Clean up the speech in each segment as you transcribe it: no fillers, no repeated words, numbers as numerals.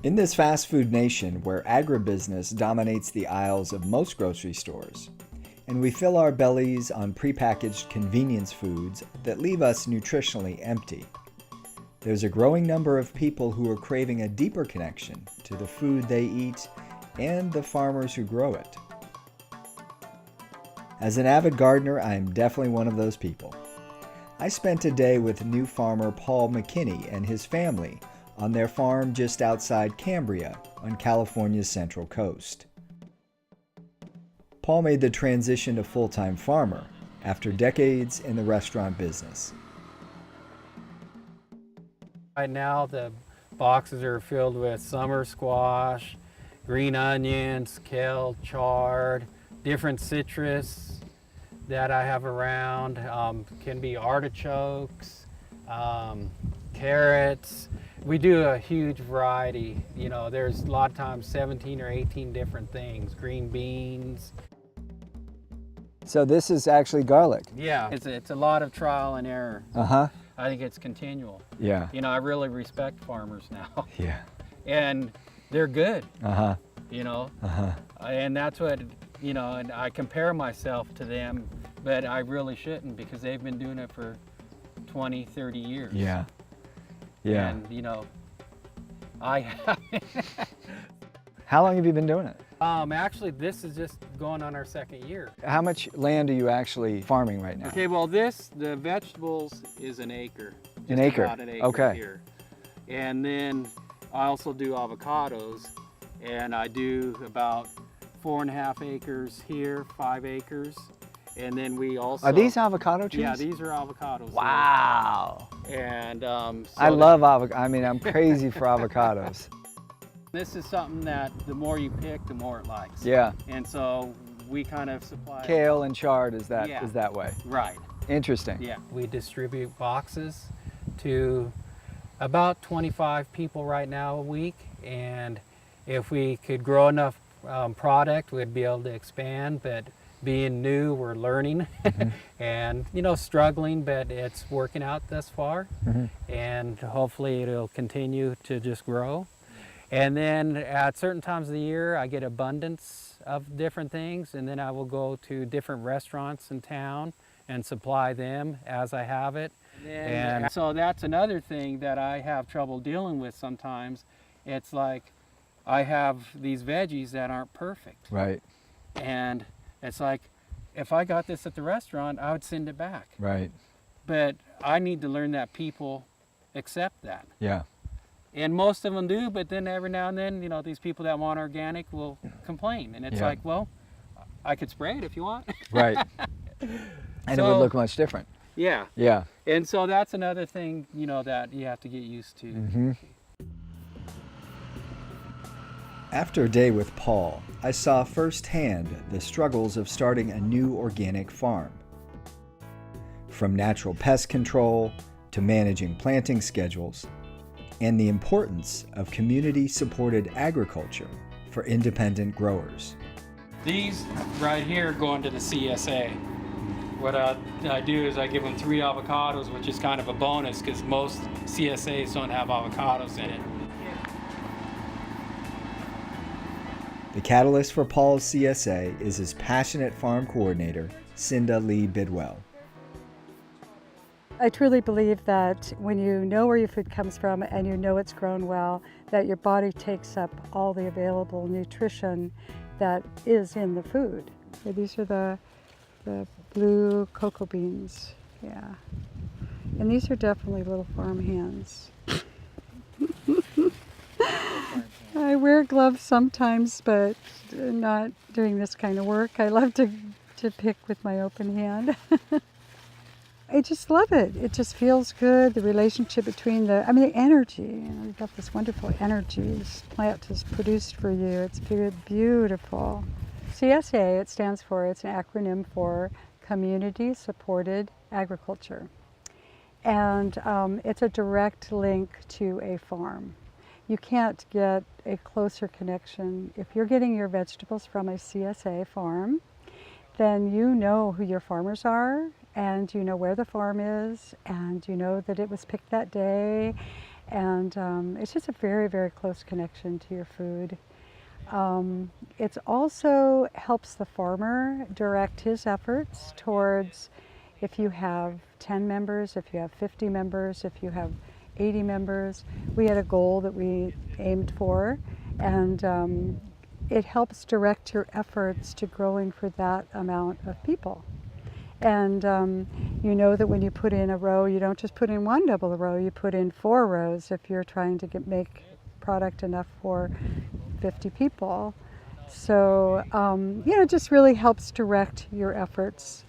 In this fast food nation where agribusiness dominates the aisles of most grocery stores, and we fill our bellies on prepackaged convenience foods that leave us nutritionally empty, there's a growing number of people who are craving a deeper connection to the food they eat and the farmers who grow it. As an avid gardener, I am definitely one of those people. I spent a day with new farmer Paul McKinney and his family on their farm just outside Cambria on California's Central Coast. Paul made the transition to full-time farmer after decades in the restaurant business. Right now the boxes are filled with summer squash, green onions, kale, chard, different citrus that I have around. Can be artichokes, carrots. We do a huge variety. You know, there's a lot of times 17 or 18 different things, green beans. So this is actually garlic? Yeah, it's a lot of trial and error. Uh-huh. I think it's continual. Yeah. You know, I really respect farmers now. Yeah. And they're good. Uh-huh. You know? Uh-huh. And that's what, you know, and I compare myself to them, but I really shouldn't because they've been doing it for 20, 30 years. Yeah. Yeah. And, you know, I haven't. How long have you been doing it? Actually, this is just going on our second year. How much land are you actually farming right now? Okay, well, the vegetables is an acre. An acre? About an acre okay. Here. And then I also do avocados, and I do about 4.5 acres here, 5 acres. And then we also... Are these avocado trees? Yeah, these are avocados. Wow. And I love avocados. I mean, I'm crazy for avocados. This is something that the more you pick, the more it likes. Yeah. And so we kind of supply... Kale and chard is that way. Right. Interesting. Yeah. We distribute boxes to about 25 people right now a week. And if we could grow enough product, we'd be able to expand. But being new, we're learning and, you know, struggling, but it's working out thus far. And hopefully it'll continue to just grow. And then at certain times of the year, I get abundance of different things, and then I will go to different restaurants in town and supply them as I have it. And so that's another thing that I have trouble dealing with sometimes. It's like I have these veggies that aren't perfect. Right. And it's like, if I got this at the restaurant, I would send it back. Right. But I need to learn that people accept that. Yeah. And most of them do, but then every now and then, you know, these people that want organic will complain. And it's like, well, I could spray it if you want. Right. And it would look much different. Yeah. Yeah. And so that's another thing, you know, that you have to get used to. After a day with Paul, I saw firsthand the struggles of starting a new organic farm. From natural pest control to managing planting schedules, and the importance of community-supported agriculture for independent growers. These right here go into the CSA. What I do is I give them 3 avocados, which is kind of a bonus because most CSAs don't have avocados in it. The catalyst for Paul's CSA is his passionate farm coordinator, Cinda Lee Bidwell. I truly believe that when you know where your food comes from and you know it's grown well, that your body takes up all the available nutrition that is in the food. So these are the blue cocoa beans, yeah. And these are definitely little farm hands. I wear gloves sometimes, but not doing this kind of work. I love to pick with my open hand. I just love it. It just feels good. The relationship between the energy. You know, you've got this wonderful energy this plant has produced for you. It's beautiful. CSA, it stands for, it's an acronym for Community Supported Agriculture. And it's a direct link to a farm. You can't get a closer connection. If you're getting your vegetables from a CSA farm, then you know who your farmers are, and you know where the farm is, and you know that it was picked that day, and it's just a very, very close connection to your food. It also helps the farmer direct his efforts towards, if you have 10 members, if you have 50 members, if you have 80 members. We had a goal that we aimed for, and it helps direct your efforts to growing for that amount of people. And you know that when you put in a row, you don't just put in one double row, you put in 4 rows if you're trying to make product enough for 50 people. So, it just really helps direct your efforts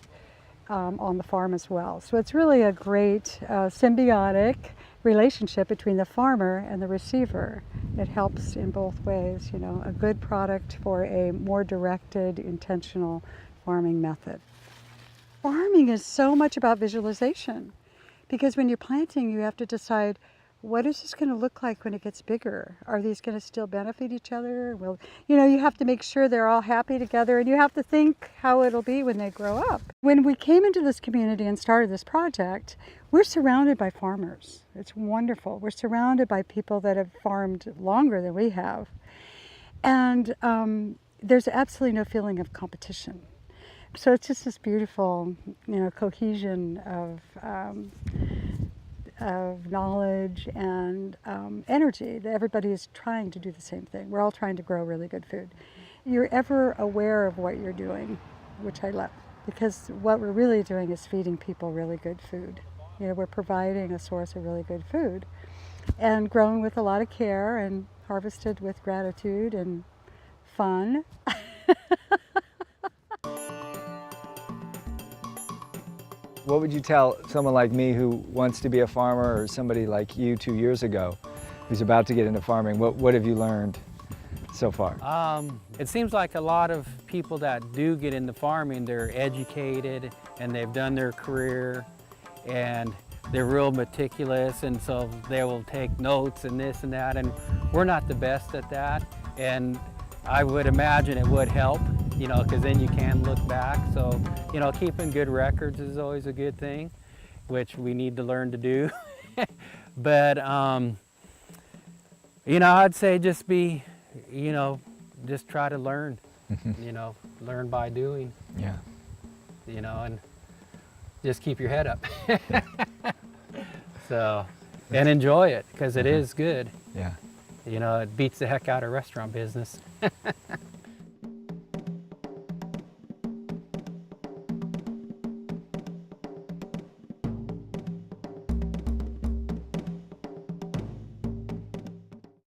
on the farm as well. So it's really a great symbiotic relationship between the farmer and the receiver. It helps in both ways, a good product for a more directed, intentional farming method. Farming is so much about visualization, because when you're planting, you have to decide, what is this going to look like when it gets bigger? Are these going to still benefit each other? Well, you have to make sure they're all happy together, and you have to think how it'll be when they grow up. When we came into this community and started this project, we're surrounded by farmers. It's wonderful. We're surrounded by people that have farmed longer than we have. And there's absolutely no feeling of competition. So it's just this beautiful, cohesion of knowledge and energy that everybody is trying to do the same thing. We're all trying to grow really good food. You're ever aware of what you're doing, which I love, because what we're really doing is feeding people really good food. We're providing a source of really good food, and grown with a lot of care and harvested with gratitude and fun. What would you tell someone like me who wants to be a farmer, or somebody like you 2 years ago who's about to get into farming? What have you learned so far? It seems like a lot of people that do get into farming, they're educated and they've done their career and they're real meticulous, and so they will take notes and this and that, and we're not the best at that. And I would imagine it would help, because then you can look back. So, keeping good records is always a good thing, which we need to learn to do. But, I'd say just be, just try to learn, learn by doing. Yeah. And just keep your head up. So, and enjoy it, because it is good. Yeah. It beats the heck out of restaurant business.